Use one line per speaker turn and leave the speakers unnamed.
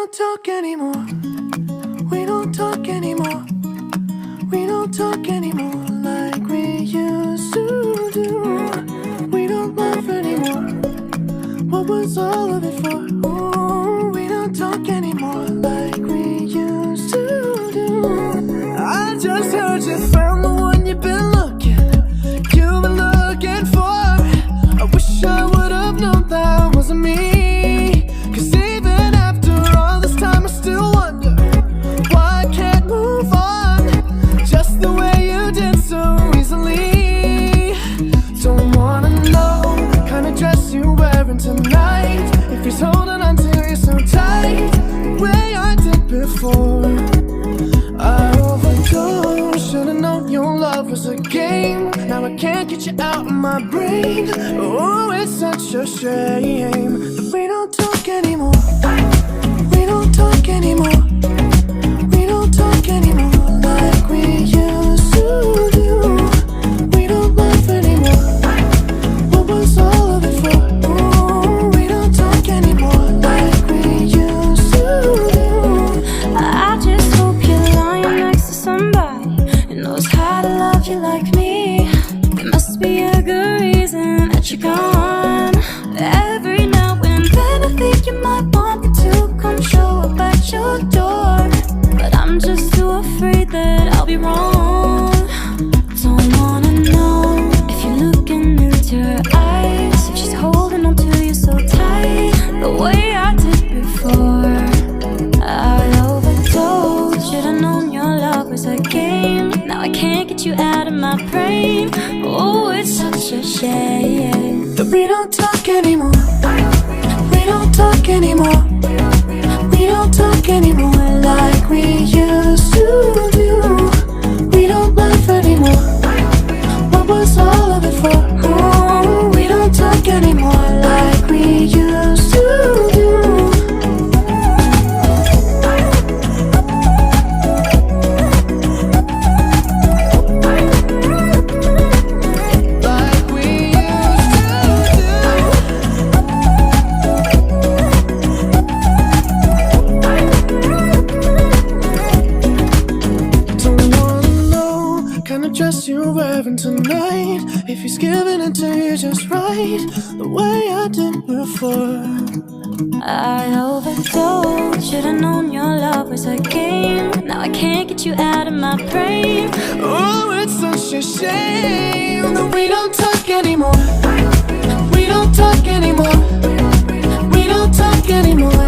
don't talk anymore. We don't talk anymore. We don't talk anymore like we used to do. We don't laugh anymore. What was all of it for? Ooh, we don't talk anymore like we used to do. I just heard you found the one you've been looking for. I wish I would have known that wasn't me. 'Cause even after all this time I still wonder why I can't move on just the way you did so easily. Don't wanna know the kind of dress you're wearing tonight, if he's holding on to you so tight the way I did before. I overdosed, should've known your love was a game. Now I can't get you out of my brain. Oh, it's such a shame that we don't talk anymore. We don't talk anymore. We don't talk anymore like we used to do. We don't laugh anymore. What was all of it for? Ooh, we don't talk anymore like we used to do.
I just hope you're lying next to somebody who knows how to love you like me. There must be a good reason that you're gone. Every now and then I think you might want me to come show up at your door, but I'm just too afraid that I'll be wrong. Don't wanna know if you're looking into her eyes, if she's holding on to you so tight the way I did before. I overdosed, should've known your love was a game. Now I can't get you out of my brain. Oh, it's such a shame
that we don't talk anymore. We don't talk anymore. We don't talk anymore like we used to do. We don't laugh anymore. What was all of it for? Oh, we don't talk anymore like we used to do. Dress you're wearing tonight, if he's giving it to you just right the way I did before.
I overdosed, should've known your love was a game. Now I can't get you out of my brain.
Oh, it's such a shame that we don't talk anymore. We don't talk anymore. We don't talk anymore